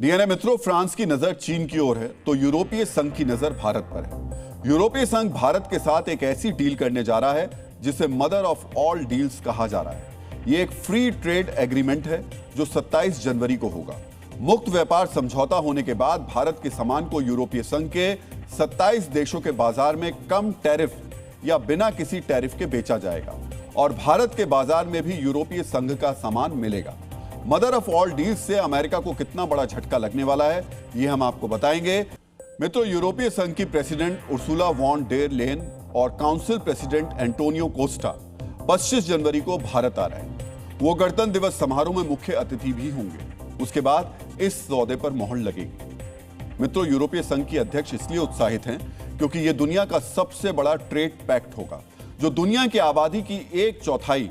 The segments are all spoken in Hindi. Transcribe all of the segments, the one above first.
डीएनए मित्रों, फ्रांस की नजर चीन की ओर है तो यूरोपीय संघ की नजर भारत पर है। यूरोपीय संघ भारत के साथ एक ऐसी डील करने जा रहा है जिसे मदर ऑफ ऑल डील्स कहा जा रहा है। यह एक फ्री ट्रेड एग्रीमेंट है जो 27 जनवरी को होगा। मुक्त व्यापार समझौता होने के बाद भारत के सामान को यूरोपीय संघ के 27 देशों के बाजार में कम टैरिफ या बिना किसी टैरिफ के बेचा जाएगा और भारत के बाजार में भी यूरोपीय संघ का सामान मिलेगा। मदर ऑफ ऑल डील्स से अमेरिका को कितना बड़ा झटका लगने वाला है, ये हम आपको बताएंगे। मित्रों, यूरोपीय संघ की president Ursula von der Leyen और काउंसिल प्रेसिडेंट एंटोनियो कोस्टा 25 जनवरी को भारत आ रहे हैं। वो गणतंत्र दिवस समारोह में मुख्य अतिथि भी होंगे। उसके बाद इस सौदे पर मोहर लगेगी। मित्रों, यूरोपीय संघ की अध्यक्ष इसलिए उत्साहित हैं क्योंकि यह दुनिया का सबसे बड़ा ट्रेड पैक्ट होगा जो दुनिया की आबादी की 1/4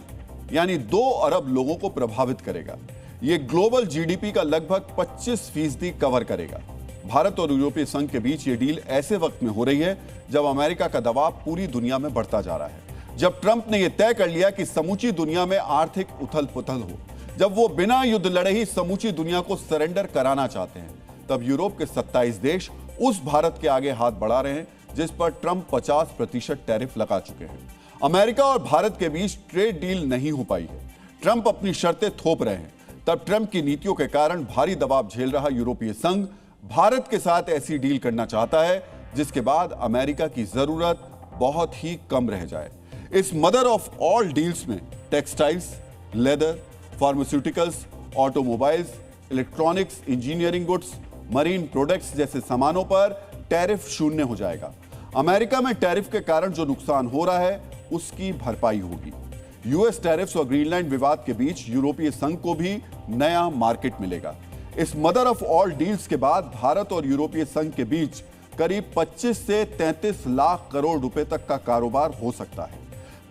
यानी 2 अरब लोगों को प्रभावित करेगा। यह ग्लोबल जीडीपी का लगभग 25% कवर करेगा। भारत और यूरोपीय संघ के बीच यह डील ऐसे वक्त में हो रही है जब अमेरिका का दबाव पूरी दुनिया में बढ़ता जा रहा है, जब ट्रंप ने यह तय कर लिया कि समूची दुनिया में आर्थिक उथल पुथल हो, जब वो बिना युद्ध लड़े ही समूची दुनिया को सरेंडर कराना चाहते हैं, तब यूरोप के 27 देश उस भारत के आगे हाथ बढ़ा रहे हैं जिस पर ट्रंप 50% टैरिफ लगा चुके हैं। अमेरिका और भारत के बीच ट्रेड डील नहीं हो पाई है। ट्रंप अपनी शर्तें थोप रहे हैं। तब ट्रंप की नीतियों के कारण भारी दबाव झेल रहा यूरोपीय संघ भारत के साथ ऐसी डील करना चाहता है जिसके बाद अमेरिका की जरूरत बहुत ही कम रह जाए। इस मदर ऑफ ऑल डील्स में textiles, leather, pharmaceuticals, automobiles, electronics, engineering goods, marine products जैसे सामानों पर टैरिफ शून्य हो जाएगा। अमेरिका में टैरिफ के कारण जो नुकसान हो रहा है उसकी भरपाई होगी। यूएस टैरिफ्स और ग्रीनलैंड विवाद के बीच यूरोपीय संघ को भी नया मार्केट मिलेगा। इस मदर ऑफ ऑल डील्स के बाद भारत और यूरोपीय संघ के बीच करीब 25 से 33 लाख करोड़ रुपए तक का कारोबार हो सकता है।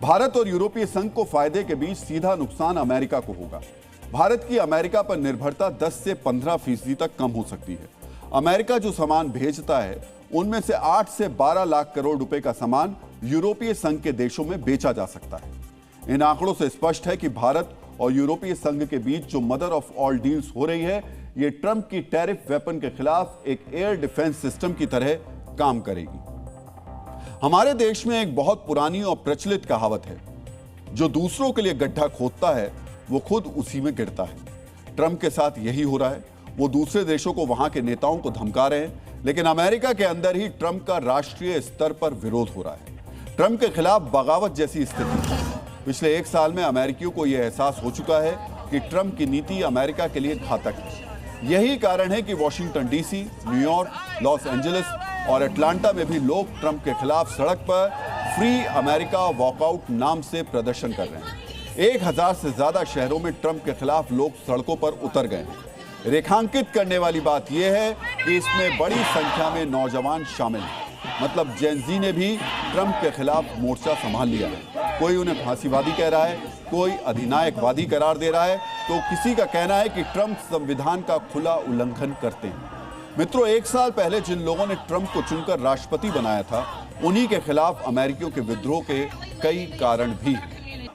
भारत और यूरोपीय संघ को फायदे के बीच सीधा नुकसान अमेरिका को होगा। भारत की अमेरिका पर निर्भरता 10 से 15% तक कम हो सकती है। अमेरिका जो सामान भेजता है उनमें से 8 से 12 लाख करोड़ रुपए का सामान यूरोपीय संघ के देशों में बेचा जा सकता है। इन आंकड़ों से स्पष्ट है कि भारत और यूरोपीय संघ के बीच जो मदर ऑफ ऑल डील्स हो रही है, ये ट्रंप की टैरिफ वेपन के खिलाफ एक एयर डिफेंस सिस्टम की तरह काम करेगी। हमारे देश में एक बहुत पुरानी और प्रचलित कहावत है, जो दूसरों के लिए गड्ढा खोदता है वो खुद उसी में गिरता है। ट्रंप के साथ यही हो रहा है। वो दूसरे देशों को, वहां के नेताओं को धमका रहे हैं, लेकिन अमेरिका के अंदर ही ट्रंप का राष्ट्रीय स्तर पर विरोध हो रहा है। ट्रंप के खिलाफ बगावत जैसी स्थिति है। पिछले 1 साल में अमेरिकियों को यह एहसास हो चुका है कि ट्रंप की नीति अमेरिका के लिए घातक है। यही कारण है कि Washington DC, New York, Los Angeles और अटलांटा में भी लोग ट्रंप के खिलाफ सड़क पर फ्री अमेरिका वॉकआउट नाम से प्रदर्शन कर रहे हैं। 1000 से ज्यादा शहरों में ट्रंप के खिलाफ लोग सड़कों पर उतर गए हैं। रेखांकित करने वाली बात यह है कि इसमें बड़ी संख्या में नौजवान शामिल हैं। मतलब जेनजी ने भी ट्रंप के खिलाफ मोर्चा संभाल लिया है। कोई उन्हें फांसीवादी कह रहा है, कोई अधिनायकवादी करार दे रहा है, तो किसी का कहना है कि ट्रंप संविधान का खुला उल्लंघन करते हैं। मित्रों, 1 साल पहले जिन लोगों ने ट्रंप को चुनकर राष्ट्रपति बनाया था, उन्हीं के खिलाफ अमेरिकियों के विद्रोह के कई कारण भी।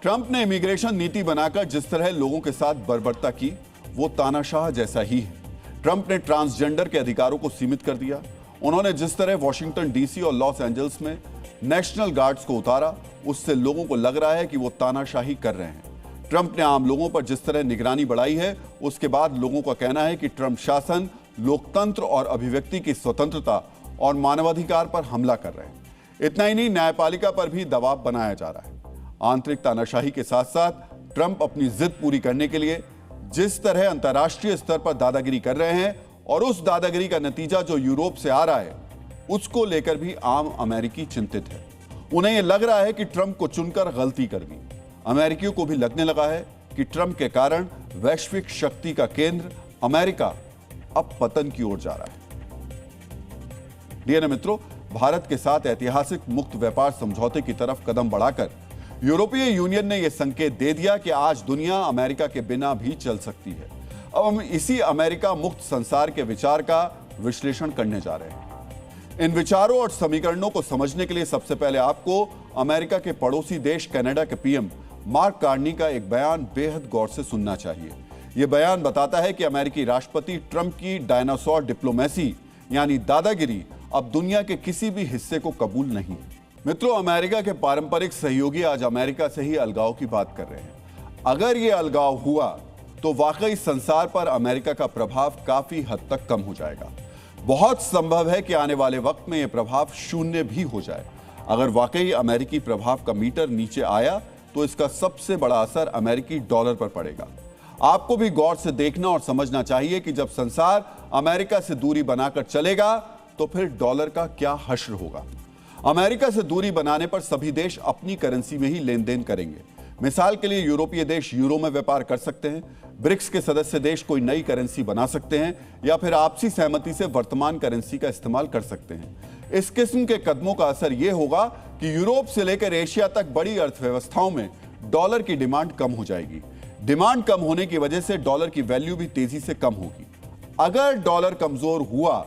ट्रंप ने इमिग्रेशन नीति बनाकर जिस तरह लोगों के साथ बर्बरता की, वो तानाशाह जैसा ही है। ट्रंप ने ट्रांसजेंडर के अधिकारों को सीमित कर दिया। उन्होंने जिस तरह वॉशिंगटन डीसी और लॉस एंजल्स में नेशनल गार्ड्स को उतारा, उससे लोगों को लग रहा है कि वो तानाशाही कर रहे हैं। ट्रंप ने आम लोगों पर जिस तरह निगरानी बढ़ाई है, उसके बाद लोगों का कहना है कि ट्रंप शासन लोकतंत्र और अभिव्यक्ति की स्वतंत्रता और मानवाधिकार पर हमला कर रहे हैं। इतना ही नहीं, न्यायपालिका पर भी दबाव बनाया जा रहा है। आंतरिक तानाशाही के साथ साथ ट्रंप अपनी जिद पूरी करने के लिए जिस तरह अंतर्राष्ट्रीय स्तर पर दादागिरी कर रहे हैं और उस दादागिरी का नतीजा जो यूरोप से आ रहा है, उसको लेकर भी आम अमेरिकी चिंतित है। उन्हें यह लग रहा है कि ट्रंप को चुनकर गलती कर दी। अमेरिकियों को भी लगने लगा है कि ट्रंप के कारण वैश्विक शक्ति का केंद्र अमेरिका अब पतन की ओर जा रहा है। डीएनए मित्रों, भारत के साथ ऐतिहासिक मुक्त व्यापार समझौते की तरफ कदम बढ़ाकर यूरोपीय यूनियन ने यह संकेत दे दिया कि आज दुनिया अमेरिका के बिना भी चल सकती है। अब हम इसी अमेरिका मुक्त संसार के विचार का विश्लेषण करने जा रहे हैं। इन विचारों और समीकरणों को समझने के लिए सबसे पहले आपको अमेरिका के पड़ोसी देश कनाडा के पीएम मार्क कार्नी का एक बयान बेहद गौर से सुनना चाहिए। यह बयान बताता है कि अमेरिकी राष्ट्रपति ट्रंप की डायनासोर डिप्लोमेसी यानी दादागिरी अब दुनिया के किसी भी हिस्से को कबूल नहीं है। मित्रों, अमेरिका के पारंपरिक सहयोगी आज अमेरिका से ही अलगाव की बात कर रहे हैं। अगर यह अलगाव हुआ तो वाकई संसार पर अमेरिका का प्रभाव काफी हद तक कम हो जाएगा। बहुत संभव है कि आने वाले वक्त में यह प्रभाव शून्य भी हो जाए। अगर वाकई अमेरिकी प्रभाव का मीटर नीचे आया तो इसका सबसे बड़ा असर अमेरिकी डॉलर पर पड़ेगा। आपको भी गौर से देखना और समझना चाहिए कि जब संसार अमेरिका से दूरी बनाकर चलेगा तो फिर डॉलर का क्या हश्र होगा। अमेरिका से दूरी बनाने पर सभी देश अपनी करेंसी में ही लेन देन करेंगे। मिसाल के लिए यूरोपीय देश यूरो में व्यापार कर सकते हैं, ब्रिक्स के सदस्य देश कोई नई करेंसी बना सकते हैं या फिर आपसी सहमति से वर्तमान करेंसी का इस्तेमाल कर सकते हैं। इस किस्म के कदमों का असर यह होगा कि यूरोप से लेकर एशिया तक बड़ी अर्थव्यवस्थाओं में डॉलर की डिमांड कम हो जाएगी। डिमांड कम होने की वजह से डॉलर की वैल्यू भी तेजी से कम होगी। अगर डॉलर कमजोर हुआ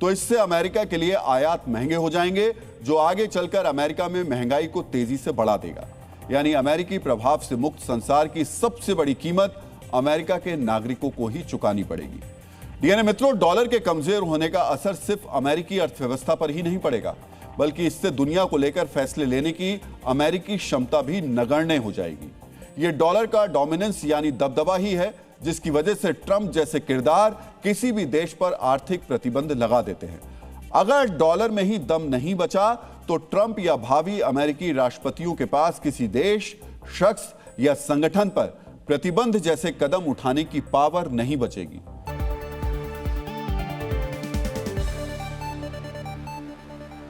तो इससे अमेरिका के लिए आयात महंगे हो जाएंगे, जो आगे चलकर अमेरिका में महंगाई को तेजी से बढ़ा देगा। यानी अमेरिकी प्रभाव से मुक्त संसार की सबसे बड़ी कीमत अमेरिका के नागरिकों को ही चुकानी पड़ेगी। डीएनए मित्रों, डॉलर के कमजोर होने का असर सिर्फ अमेरिकी अर्थव्यवस्था पर ही नहीं पड़ेगा, बल्कि इससे दुनिया को लेकर फैसले लेने की अमेरिकी क्षमता भी नगण्य हो जाएगी। यह डॉलर का डोमिनेंस यानी दबदबा ही है जिसकी वजह से ट्रंप जैसे किरदार किसी भी देश पर आर्थिक प्रतिबंध लगा देते हैं। अगर डॉलर में ही दम नहीं बचा तो ट्रंप या भावी अमेरिकी राष्ट्रपतियों के पास किसी देश, शख्स या संगठन पर प्रतिबंध जैसे कदम उठाने की पावर नहीं बचेगी।